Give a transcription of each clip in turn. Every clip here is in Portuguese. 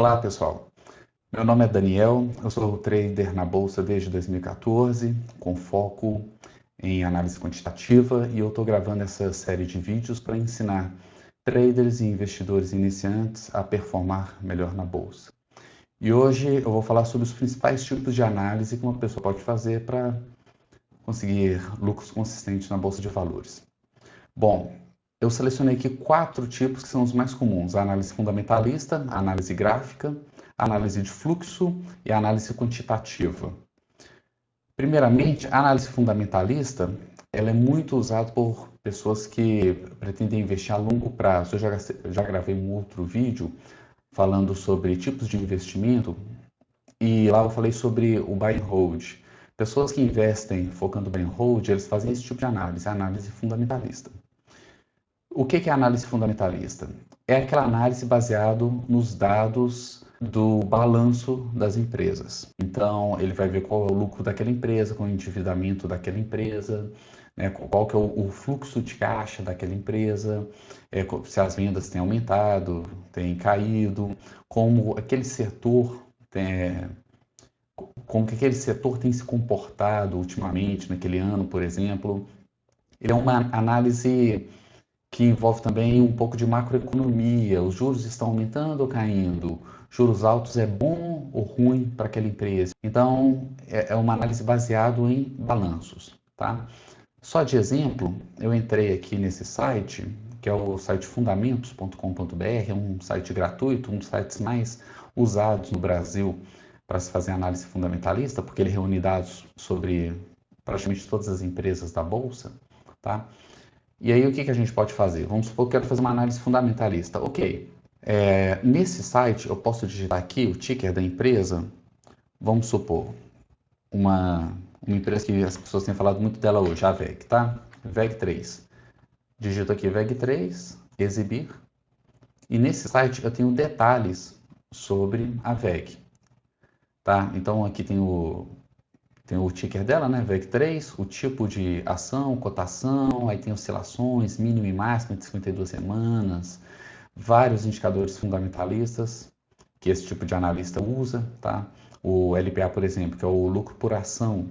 Olá, pessoal. Meu nome é Daniel, eu sou trader na Bolsa desde 2014, com foco em análise quantitativa, e eu estou gravando essa série de vídeos para ensinar traders e investidores iniciantes a performar melhor na Bolsa. E hoje eu vou falar sobre os principais tipos de análise que uma pessoa pode fazer para conseguir lucros consistentes na Bolsa de Valores. Bom, eu selecionei aqui 4 tipos que são os mais comuns: a análise fundamentalista, a análise gráfica, a análise de fluxo e a análise quantitativa. Primeiramente, a análise fundamentalista, ela é muito usada por pessoas que pretendem investir a longo prazo. Eu já gravei um outro vídeo falando sobre tipos de investimento e lá eu falei sobre o buy and hold. Pessoas que investem focando no buy and hold, eles fazem esse tipo de análise, a análise fundamentalista. O que é análise fundamentalista? É aquela análise baseada nos dados do balanço das empresas. Então, ele vai ver qual é o lucro daquela empresa, qual é o endividamento daquela empresa, né, qual que é o fluxo de caixa daquela empresa, se as vendas têm aumentado, têm caído, como aquele setor como que aquele setor tem se comportado ultimamente, naquele ano, por exemplo. Ele é uma análise que envolve também um pouco de macroeconomia. Os juros estão aumentando ou caindo? Juros altos é bom ou ruim para aquela empresa? Então, é uma análise baseada em balanços, tá? Só de exemplo, eu entrei aqui nesse site, que é o site fundamentos.com.br, é um site gratuito, um dos sites mais usados no Brasil para se fazer análise fundamentalista, porque ele reúne dados sobre praticamente todas as empresas da Bolsa, tá? E aí o que a gente pode fazer? Vamos supor que eu quero fazer uma análise fundamentalista. Ok, nesse site eu posso digitar aqui o ticker da empresa. Vamos supor uma empresa que as pessoas têm falado muito dela hoje, a VEG, tá? VEG3. Digito aqui VEG3, exibir. E nesse site eu tenho detalhes sobre a VEG, tá? Então aqui tem o ticker dela, né? VEG3, o tipo de ação, cotação, aí tem oscilações, mínimo e máximo de 52 semanas, vários indicadores fundamentalistas que esse tipo de analista usa, tá? O LPA, por exemplo, que é o lucro por ação,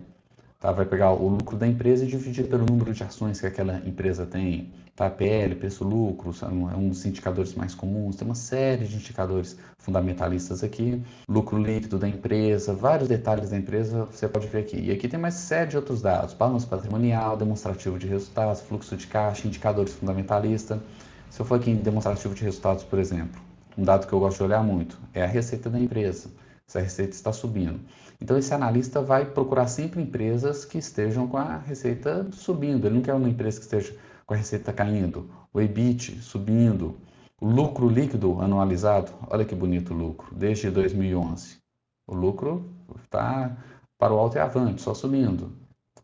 tá? Vai pegar o lucro da empresa e dividir pelo número de ações que aquela empresa tem, tá? PL, preço-lucro, é um dos indicadores mais comuns. Tem uma série de indicadores fundamentalistas aqui. Lucro líquido da empresa, vários detalhes da empresa você pode ver aqui. E aqui tem mais série de outros dados: balanço patrimonial, demonstrativo de resultados, fluxo de caixa, indicadores fundamentalistas. Se eu for aqui em demonstrativo de resultados, por exemplo, um dado que eu gosto de olhar muito é a receita da empresa, se a receita está subindo. Então, esse analista vai procurar sempre empresas que estejam com a receita subindo. Ele não quer uma empresa que esteja com a receita caindo. O EBIT subindo. O lucro líquido anualizado. Olha que bonito o lucro, desde 2011. O lucro está para o alto e avante, só subindo.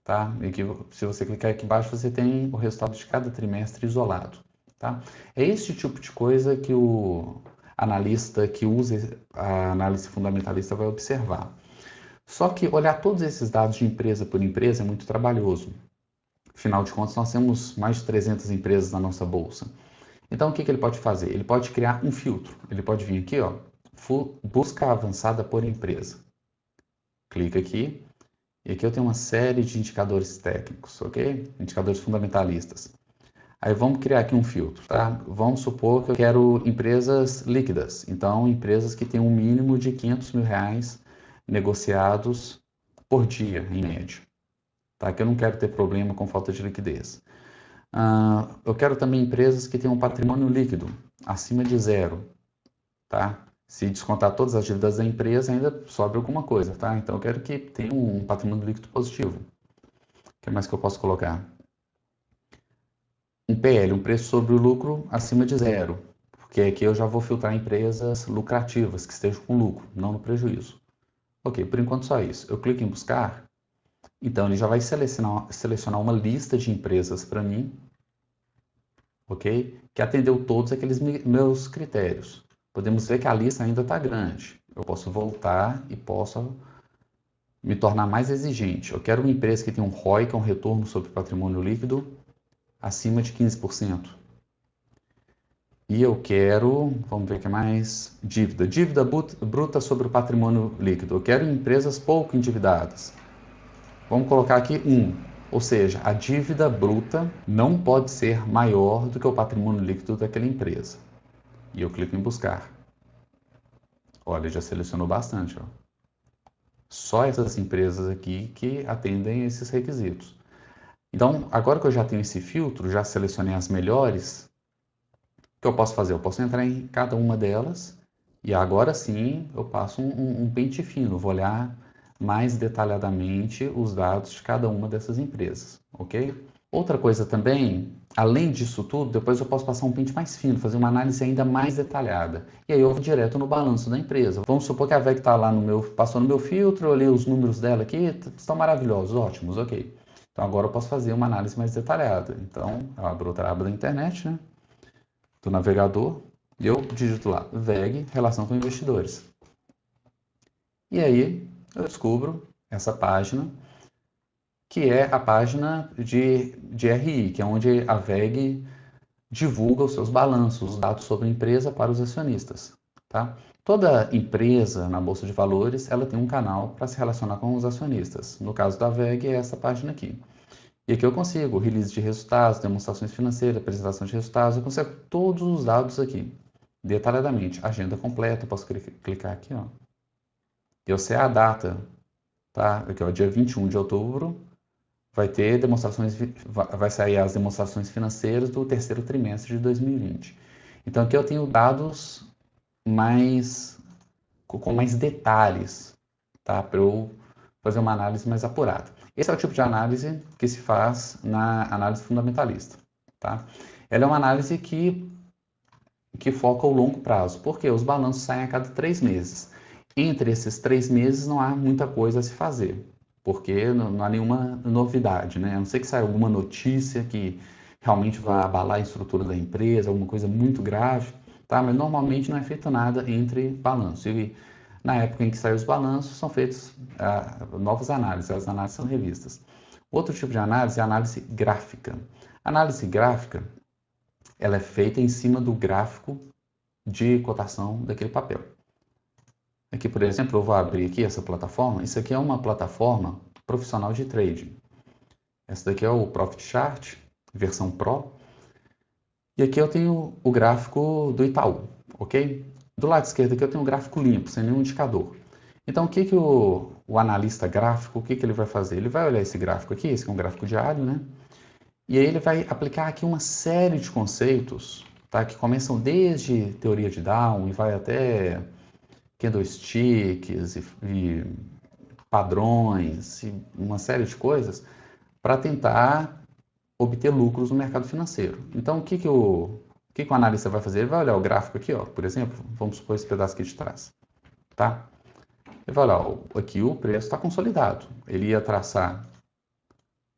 Tá? E que, se você clicar aqui embaixo, você tem o resultado de cada trimestre isolado. Tá? É esse tipo de coisa que o analista que usa a análise fundamentalista vai observar. Só que olhar todos esses dados de empresa por empresa é muito trabalhoso. Afinal de contas, nós temos mais de 300 empresas na nossa bolsa. Então, o que ele pode fazer? Ele pode criar um filtro. Ele pode vir aqui, ó, busca avançada por empresa. Clica aqui. E aqui eu tenho uma série de indicadores técnicos, ok? Indicadores fundamentalistas. Aí vamos criar aqui um filtro, tá? Vamos supor que eu quero empresas líquidas. Então, empresas que têm um mínimo de R$ 500 mil negociados por dia, em média. Tá? Que eu não quero ter problema com falta de liquidez. Eu quero também empresas que tenham um patrimônio líquido acima de zero. Tá? Se descontar todas as dívidas da empresa, ainda sobra alguma coisa. Tá? Então, eu quero que tenha um patrimônio líquido positivo. O que mais que eu posso colocar? Um PL, um preço sobre o lucro acima de zero, porque aqui eu já vou filtrar empresas lucrativas, que estejam com lucro, não no prejuízo. Ok, por enquanto só isso. Eu clico em buscar, então ele já vai selecionar uma lista de empresas para mim, ok? Que atendeu todos aqueles meus critérios. Podemos ver que a lista ainda está grande. Eu posso voltar e posso me tornar mais exigente. Eu quero uma empresa que tenha um ROI, que é um retorno sobre patrimônio líquido, acima de 15%. E eu quero, vamos ver o que mais, dívida. Dívida bruta sobre o patrimônio líquido. Eu quero empresas pouco endividadas. Vamos colocar aqui 1. Ou seja, a dívida bruta não pode ser maior do que o patrimônio líquido daquela empresa. E eu clico em buscar. Olha, já selecionou bastante. Ó. Só essas empresas aqui que atendem esses requisitos. Então, agora que eu já tenho esse filtro, já selecionei as melhores, o que eu posso fazer? Eu posso entrar em cada uma delas e agora sim eu passo um pente fino, vou olhar mais detalhadamente os dados de cada uma dessas empresas, ok? Outra coisa também, além disso tudo, depois eu posso passar um pente mais fino, fazer uma análise ainda mais detalhada. E aí eu vou direto no balanço da empresa. Vamos supor que a VEG está lá no meu, passou no meu filtro, eu olhei os números dela aqui, estão maravilhosos, ótimos, ok. Então agora eu posso fazer uma análise mais detalhada. Então, eu abro outra aba da internet, né? Do navegador, e eu digito lá, VEG, relação com investidores. E aí eu descubro essa página, que é a página de RI, que é onde a VEG divulga os seus balanços, os dados sobre a empresa para os acionistas. Tá? Toda empresa na Bolsa de Valores ela tem um canal para se relacionar com os acionistas. No caso da VEG, é essa página aqui. E aqui eu consigo release de resultados, demonstrações financeiras, apresentação de resultados, eu consigo todos os dados aqui, detalhadamente. Agenda completa, eu posso clicar aqui, ó. Eu sei a data, tá? Aqui, ó, dia 21 de outubro, vai ter demonstrações, vai sair as demonstrações financeiras do terceiro trimestre de 2020. Então aqui eu tenho dados mais, com mais detalhes, tá? Para eu fazer uma análise mais apurada. Esse é o tipo de análise que se faz na análise fundamentalista, tá? Ela é uma análise que foca o longo prazo, porque os balanços saem a cada 3 meses. Entre esses 3 meses não há muita coisa a se fazer, porque não há nenhuma novidade, né? A não ser que saia alguma notícia que realmente vai abalar a estrutura da empresa, alguma coisa muito grave, tá? Mas normalmente não é feito nada entre balanços. E na época em que saem os balanços, são feitas novas análises, as análises são revistas. Outro tipo de análise é a análise gráfica. A análise gráfica, ela é feita em cima do gráfico de cotação daquele papel. Aqui, por exemplo, eu vou abrir aqui essa plataforma. Isso aqui é uma plataforma profissional de trading. Essa daqui é o Profit Chart, versão Pro. E aqui eu tenho o gráfico do Itaú, ok? Do lado esquerdo aqui eu tenho um gráfico limpo, sem nenhum indicador. Então, o que o analista gráfico, o que ele vai fazer? Ele vai olhar esse gráfico aqui, esse é um gráfico diário, né? E aí ele vai aplicar aqui uma série de conceitos, tá? Que começam desde teoria de Down e vai até candlesticks e padrões e uma série de coisas para tentar obter lucros no mercado financeiro. Então, o que o analista vai fazer? Ele vai olhar o gráfico aqui, ó, por exemplo, vamos supor esse pedaço aqui de trás, tá? Ele vai olhar, ó, aqui o preço está consolidado. Ele ia traçar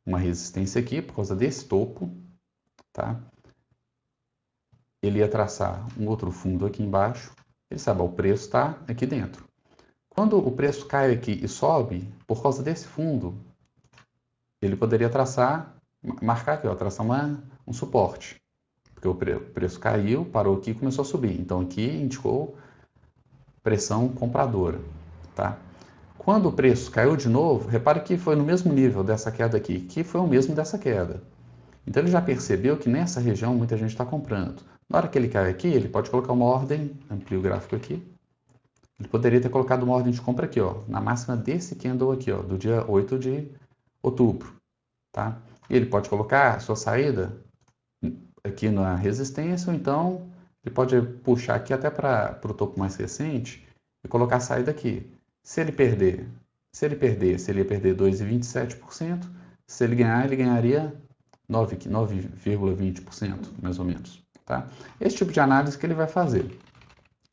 uma resistência aqui por causa desse topo, tá? Ele ia traçar um outro fundo aqui embaixo. Ele sabe, ó, o preço está aqui dentro. Quando o preço cai aqui e sobe, por causa desse fundo, ele poderia traçar, marcar aqui, ó, traçar um suporte. Porque o preço caiu, parou aqui e começou a subir. Então aqui indicou pressão compradora, tá? Quando o preço caiu de novo, repare que foi no mesmo nível dessa queda aqui, que foi o mesmo dessa queda. Então ele já percebeu que nessa região muita gente está comprando. Na hora que ele cai aqui, ele pode colocar uma ordem, amplia o gráfico aqui, ele poderia ter colocado uma ordem de compra aqui, ó, na máxima desse candle aqui, ó, do dia 8 de outubro, tá? E ele pode colocar a sua saída aqui na resistência, ou então ele pode puxar aqui até para o topo mais recente e colocar a saída aqui. Se ele perdesse, ele ia perder 2,27%. Se ele ganhar, ele ganharia 9,20%, mais ou menos, tá? Esse tipo de análise que ele vai fazer.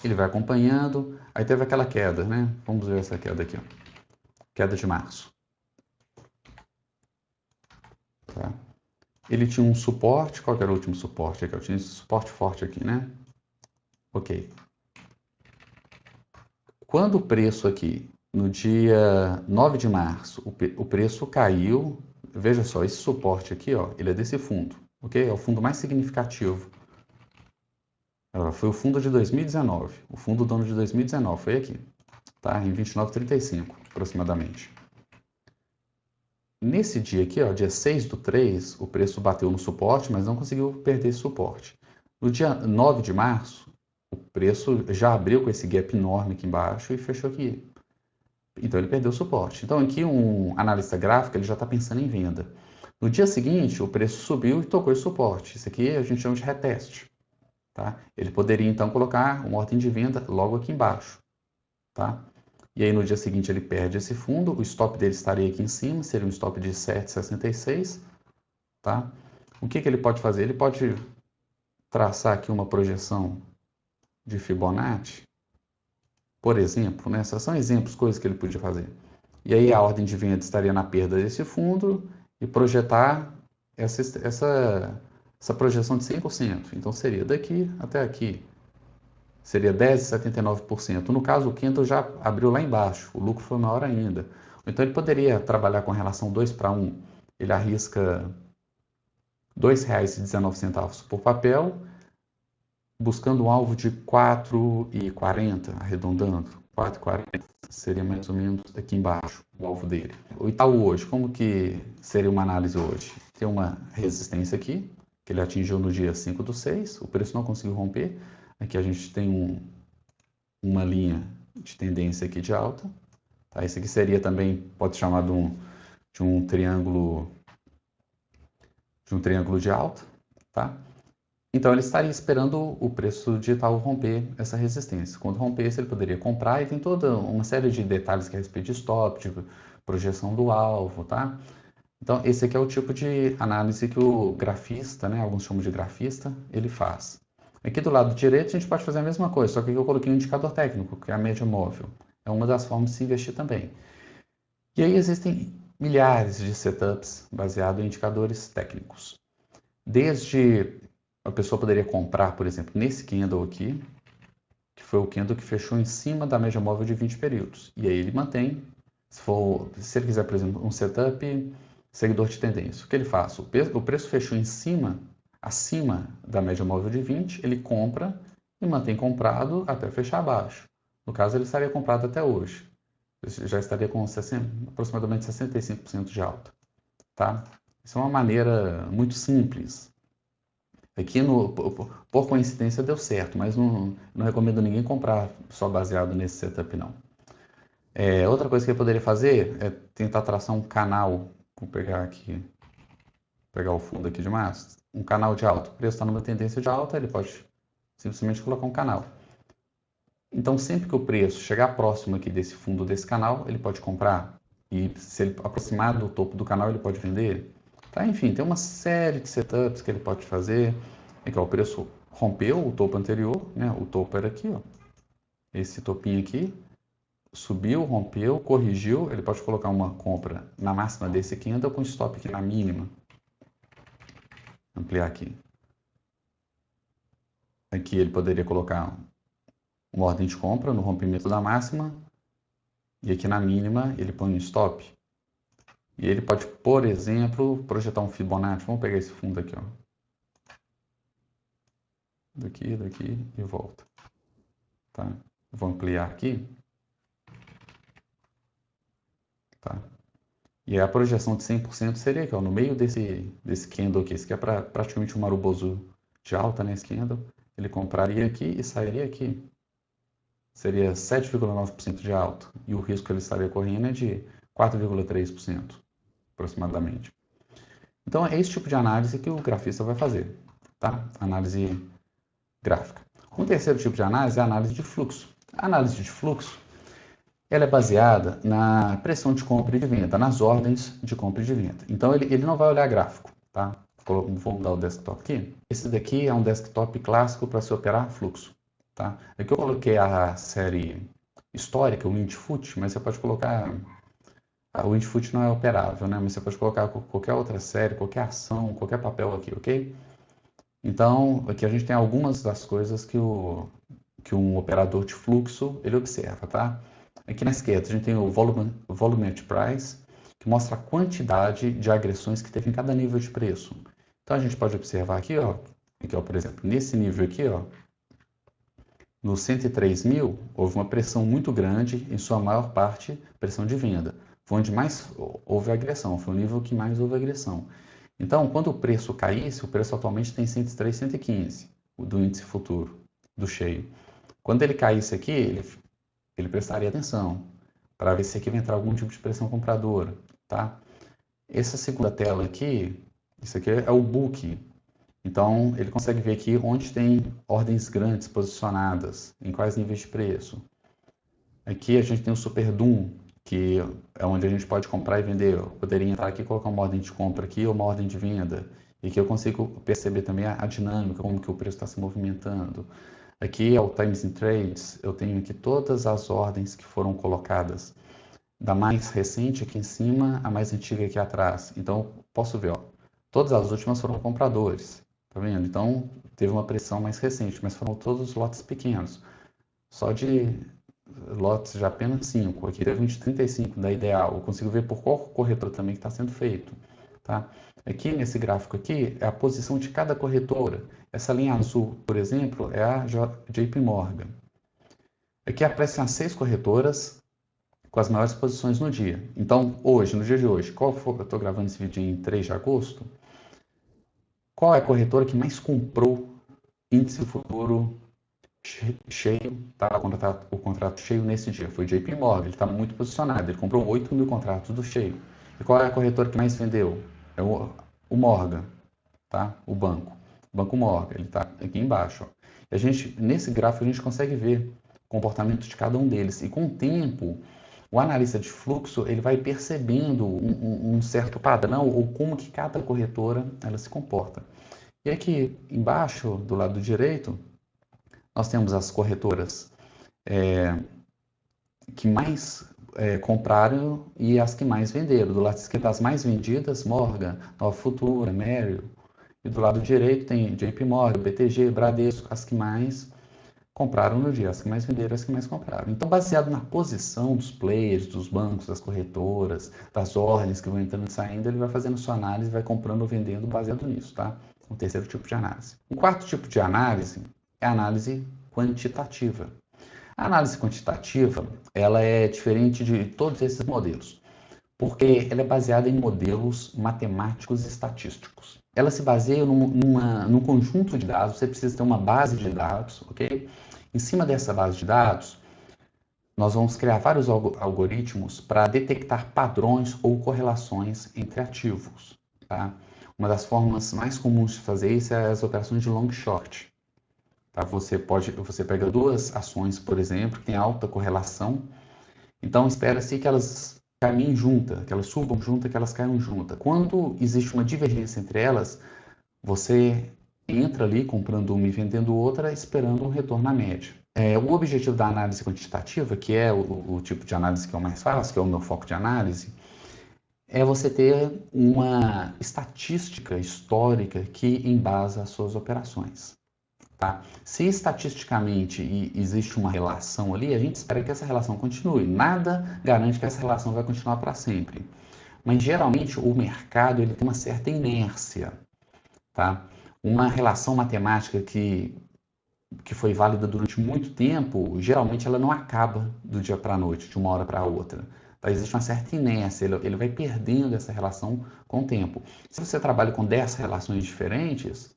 Ele vai acompanhando, aí teve aquela queda, né? Vamos ver essa queda aqui, ó. Queda de março. Tá? Ele tinha um suporte, qual que era o último suporte aqui? Eu tinha esse suporte forte aqui, né? Ok. Quando o preço aqui, no dia 9 de março, o preço caiu, veja só, esse suporte aqui, ó, ele é desse fundo, ok? É o fundo mais significativo ó, foi o fundo de 2019. O fundo do ano de 2019 foi aqui, tá? Em 29,35 aproximadamente. Nesse dia aqui, ó, dia 6/3, o preço bateu no suporte, mas não conseguiu perder esse suporte. No dia 9 de março, o preço já abriu com esse gap enorme aqui embaixo e fechou aqui. Então ele perdeu o suporte. Então aqui um analista gráfico ele já está pensando em venda. No dia seguinte, o preço subiu e tocou esse suporte. Isso aqui a gente chama de reteste. Tá? Ele poderia então colocar uma ordem de venda logo aqui embaixo. Tá? E aí no dia seguinte ele perde esse fundo, o stop dele estaria aqui em cima, seria um stop de 7,66. Tá? O que ele pode fazer? Ele pode traçar aqui uma projeção de Fibonacci, por exemplo, né? Essas são exemplos, coisas que ele podia fazer. E aí a ordem de venda estaria na perda desse fundo e projetar essa projeção de 100%. Então seria daqui até aqui. Seria 10,79%. No caso, o candle já abriu lá embaixo, o lucro foi maior ainda. Então ele poderia trabalhar com a relação 2:1. Ele arrisca R$ 2,19 por papel, buscando um alvo de 4,40, arredondando. 4,40 seria mais ou menos aqui embaixo, o alvo dele. O Itaú hoje, como que seria uma análise hoje? Tem uma resistência aqui, que ele atingiu no dia 5/6, o preço não conseguiu romper. Aqui a gente tem uma linha de tendência aqui de alta. Tá? Esse aqui seria também, pode ser chamado de um triângulo de alta. Tá? Então ele estaria esperando o preço de Itaú romper essa resistência. Quando rompesse, ele poderia comprar e tem toda uma série de detalhes que é a respeito de stop, de projeção do alvo, tá? Então esse aqui é o tipo de análise que o grafista, né, alguns chamam de grafista, ele faz. Aqui do lado direito a gente pode fazer a mesma coisa, só que aqui eu coloquei um indicador técnico, que é a média móvel. É uma das formas de se investir também. E aí existem milhares de setups baseados em indicadores técnicos. Desde a pessoa poderia comprar, por exemplo, nesse candle aqui, que foi o candle que fechou em cima da média móvel de 20 períodos. E aí ele mantém, se ele quiser, por exemplo, um setup seguidor de tendência, o que ele faz? O preço fechou acima da média móvel de 20, ele compra e mantém comprado até fechar abaixo. No caso, ele estaria comprado até hoje. Já estaria com aproximadamente 65% de alta. Tá? Isso é uma maneira muito simples. Aqui, por coincidência, deu certo, mas não recomendo ninguém comprar só baseado nesse setup, não. Outra coisa que ele poderia fazer é tentar traçar um canal. Vou pegar o fundo aqui de março, um canal de alta. O preço está numa tendência de alta, ele pode simplesmente colocar um canal. Então, sempre que o preço chegar próximo aqui desse fundo desse canal, ele pode comprar. E se ele aproximar do topo do canal, ele pode vender. Tá? Enfim, tem uma série de setups que ele pode fazer. Aqui, ó, o preço rompeu o topo anterior, né? O topo era aqui, ó. Esse topinho aqui. Subiu, rompeu, corrigiu. Ele pode colocar uma compra na máxima desse candle com stop aqui na mínima. Ampliar aqui. Aqui ele poderia colocar uma ordem de compra no rompimento da máxima. E aqui na mínima ele põe um stop. E ele pode, por exemplo, projetar um Fibonacci. Vamos pegar esse fundo aqui, ó. Daqui e volta. Tá? Vou ampliar aqui. Tá? E a projeção de 100% seria aqui, ó, no meio desse candle aqui. Esse aqui é praticamente um marubozu de alta, né? Esse candle. Ele compraria aqui e sairia aqui. Seria 7,9% de alta. E o risco que ele estaria correndo é de 4,3%, aproximadamente. Então, é esse tipo de análise que o grafista vai fazer. Tá? Análise gráfica. Um terceiro tipo de análise é a análise de fluxo. A análise de fluxo ela é baseada na pressão de compra e de venda, nas ordens de compra e de venda. Então, ele não vai olhar gráfico. Tá? Vou mudar o desktop aqui. Esse daqui é um desktop clássico para se operar fluxo. Tá? Aqui eu coloquei a série histórica, o Windfoot, mas você pode colocar... O Windfoot não é operável, né? Mas você pode colocar qualquer outra série, qualquer ação, qualquer papel aqui, ok? Então, aqui a gente tem algumas das coisas que um operador de fluxo ele observa, tá? Aqui na esquerda a gente tem o Volumetric Price, que mostra a quantidade de agressões que teve em cada nível de preço. Então a gente pode observar aqui, ó, por exemplo, nesse nível aqui, ó, No 103 mil, houve uma pressão muito grande, em sua maior parte, pressão de venda. Foi onde mais houve agressão, foi o nível que mais houve agressão. Então, quando o preço caísse, o preço atualmente tem 103, 115, do índice futuro, do cheio. Quando ele caísse aqui, ele prestaria atenção, para ver se aqui vai entrar algum tipo de pressão compradora, tá? Essa segunda tela aqui, isso aqui é o book. Então, ele consegue ver aqui onde tem ordens grandes posicionadas, em quais níveis de preço. Aqui a gente tem o Super Doom, que é onde a gente pode comprar e vender. Eu poderia entrar aqui e colocar uma ordem de compra aqui ou uma ordem de venda. E que eu consigo perceber também a dinâmica, como que o preço está se movimentando. Aqui é o Times in Trades, eu tenho aqui todas as ordens que foram colocadas, da mais recente aqui em cima, a mais antiga aqui atrás. Então, posso ver, ó, todas as últimas foram compradores, tá vendo? Então, teve uma pressão mais recente, mas foram todos lotes pequenos. Só de lotes de apenas 5, aqui teve um de 35 da Ideal, eu consigo ver por qual corretora também que está sendo feito, tá? Aqui nesse gráfico aqui é a posição de cada corretora. Essa linha azul, por exemplo, é a JP Morgan. Aqui aparecem as 6 corretoras com as maiores posições no dia. Então, hoje, no dia de hoje, eu estou gravando esse vídeo em 3 de agosto, qual é a corretora que mais comprou índice futuro cheio, tá? O contrato cheio nesse dia? Foi o JP Morgan, ele está muito posicionado, ele comprou 8 mil contratos do cheio. E qual é a corretora que mais vendeu? É o Morgan, tá? O Banco Morgan, ele está aqui embaixo. Ó. E nesse gráfico a gente consegue ver o comportamento de cada um deles. E com o tempo, o analista de fluxo ele vai percebendo um certo padrão ou como que cada corretora ela se comporta. E aqui embaixo, do lado direito, nós temos as corretoras que mais compraram e as que mais venderam. Do lado esquerdo, as mais vendidas, Morgan, Nova Futura, Merrill. E do lado direito tem JP Morgan, BTG, Bradesco, as que mais compraram no dia, as que mais venderam, as que mais compraram. Então, baseado na posição dos players, dos bancos, das corretoras, das ordens que vão entrando e saindo, ele vai fazendo sua análise, vai comprando ou vendendo baseado nisso, tá? O terceiro tipo de análise. O quarto tipo de análise é a análise quantitativa. A análise quantitativa, ela é diferente de todos esses modelos, porque ela é baseada em modelos matemáticos e estatísticos. Ela se baseia num conjunto de dados, você precisa ter uma base de dados, ok? Em cima dessa base de dados, nós vamos criar vários algoritmos para detectar padrões ou correlações entre ativos, tá? Uma das formas mais comuns de fazer isso é as operações de long short. Tá? Você pega duas ações, por exemplo, que têm alta correlação, então espera-se que elas caminhem juntas, que elas subam juntas, que elas caiam juntas. Quando existe uma divergência entre elas, você entra ali comprando uma e vendendo outra, esperando um retorno à média. O objetivo da análise quantitativa, que é o tipo de análise que eu mais faço, que é o meu foco de análise, é você ter uma estatística histórica que embasa as suas operações. Tá? Se estatisticamente existe uma relação ali, a gente espera que essa relação continue. Nada garante que essa relação vai continuar para sempre. Mas geralmente o mercado ele tem uma certa inércia. Tá? Uma relação matemática que foi válida durante muito tempo, geralmente ela não acaba do dia para a noite, de uma hora para a outra. Tá? Existe uma certa inércia, ele vai perdendo essa relação com o tempo. Se você trabalha com 10 relações diferentes,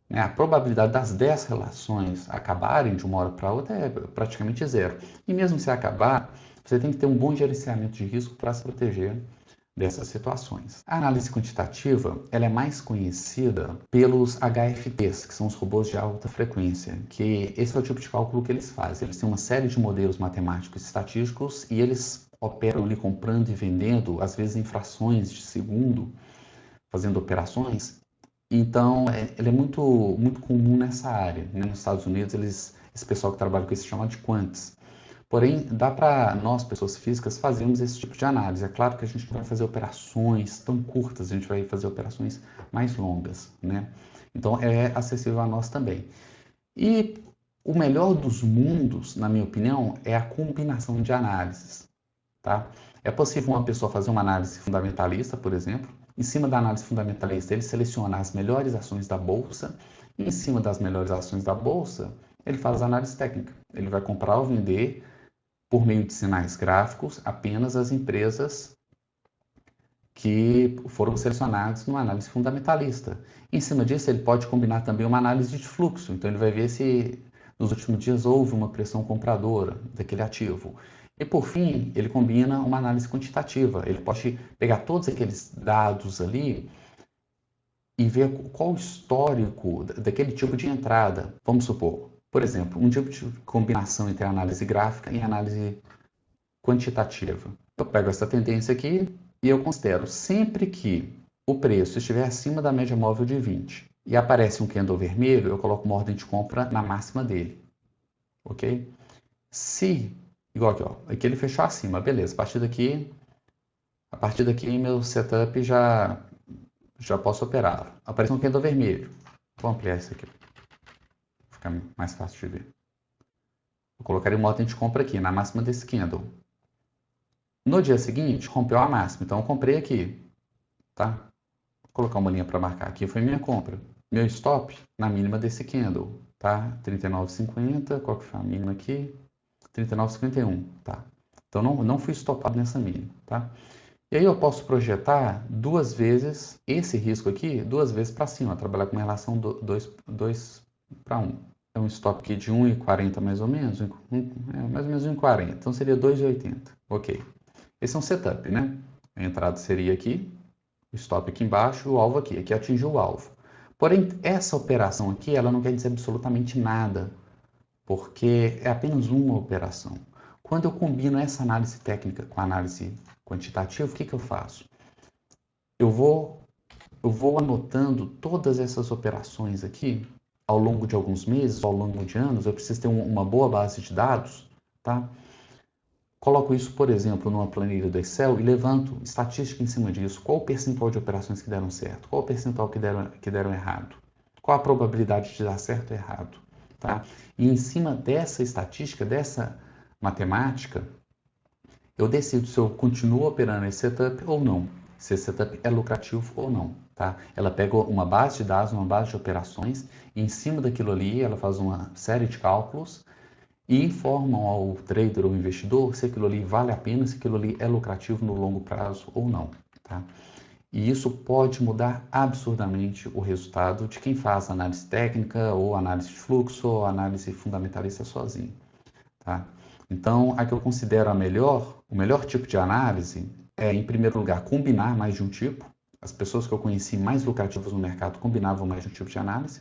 a probabilidade das 10 relações acabarem de uma hora para outra é praticamente zero. E mesmo se acabar, você tem que ter um bom gerenciamento de risco para se proteger dessas situações. A análise quantitativa ela é mais conhecida pelos HFTs, que são os robôs de alta frequência, que esse é o tipo de cálculo que eles fazem. Eles têm uma série de modelos matemáticos e estatísticos e eles operam ali comprando e vendendo, às vezes em frações de segundo, fazendo operações. Então, ele é muito, muito comum nessa área. Né? Nos Estados Unidos, esse pessoal que trabalha com isso chama de quants. Porém, dá para nós, pessoas físicas, fazermos esse tipo de análise. É claro que a gente não vai fazer operações tão curtas, a gente vai fazer operações mais longas. Né? Então, é acessível a nós também. E o melhor dos mundos, na minha opinião, é a combinação de análises. Tá? É possível uma pessoa fazer uma análise fundamentalista, por exemplo. Em cima da análise fundamentalista, ele seleciona as melhores ações da bolsa. E em cima das melhores ações da bolsa, ele faz análise técnica. Ele vai comprar ou vender, por meio de sinais gráficos, apenas as empresas que foram selecionadas numa análise fundamentalista. Em cima disso, ele pode combinar também uma análise de fluxo. Então, ele vai ver se nos últimos dias houve uma pressão compradora daquele ativo. E, por fim, ele combina uma análise quantitativa. Ele pode pegar todos aqueles dados ali e ver qual o histórico daquele tipo de entrada. Vamos supor, por exemplo, um tipo de combinação entre análise gráfica e análise quantitativa. Eu pego essa tendência aqui e eu considero sempre que o preço estiver acima da média móvel de 20 e aparece um candle vermelho, eu coloco uma ordem de compra na máxima dele, ok? Se, igual aqui, ó, aqui ele fechou acima, beleza, a partir daqui meu setup já posso operar. Apareceu um candle vermelho, vou ampliar isso aqui, ficar mais fácil de ver. Eu colocaria uma ordem de compra aqui, na máxima desse candle. No dia seguinte, rompeu a máxima, então eu comprei aqui, tá? Vou colocar uma linha para marcar aqui, foi minha compra. Meu stop na mínima desse candle, tá? 39,50, qual que foi a mínima aqui? 39,51, tá? Então não fui stopado nessa mínima, tá? E aí eu posso projetar duas vezes esse risco aqui, duas vezes para cima, trabalhar com uma relação 2 para 1. É um stop aqui de 1,40 mais ou menos, mais ou menos 1,40, então seria 2,80, ok. Esse é um setup, né? A entrada seria aqui, o stop aqui embaixo, o alvo aqui. Aqui atingiu o alvo. Porém, essa operação aqui, ela não quer dizer absolutamente nada, porque é apenas uma operação. Quando eu combino essa análise técnica com a análise quantitativa, o que eu faço? Eu vou anotando todas essas operações aqui ao longo de alguns meses, ao longo de anos. Eu preciso ter uma boa base de dados, tá? Coloco isso, por exemplo, numa planilha do Excel e levanto estatística em cima disso. Qual o percentual de operações que deram certo? Qual o percentual que deram errado? Qual a probabilidade de dar certo ou errado? Tá? E em cima dessa estatística, dessa matemática, eu decido se eu continuo operando esse setup ou não. Se esse setup é lucrativo ou não. Tá? Ela pega uma base de dados, uma base de operações, e em cima daquilo ali ela faz uma série de cálculos e informam ao trader ou investidor se aquilo ali vale a pena, se aquilo ali é lucrativo no longo prazo ou não. Tá? E isso pode mudar absurdamente o resultado de quem faz análise técnica, ou análise de fluxo, ou análise fundamentalista sozinho. Tá? Então, a que eu considero o melhor tipo de análise é, em primeiro lugar, combinar mais de um tipo. As pessoas que eu conheci mais lucrativas no mercado combinavam mais de um tipo de análise.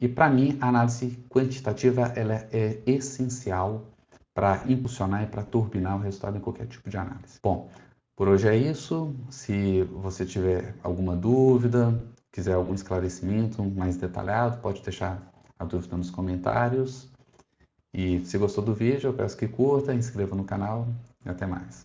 E para mim, a análise quantitativa ela é essencial para impulsionar e para turbinar o resultado em qualquer tipo de análise. Bom, por hoje é isso. Se você tiver alguma dúvida, quiser algum esclarecimento mais detalhado, pode deixar a dúvida nos comentários. E se gostou do vídeo, eu peço que curta, inscreva no canal e até mais.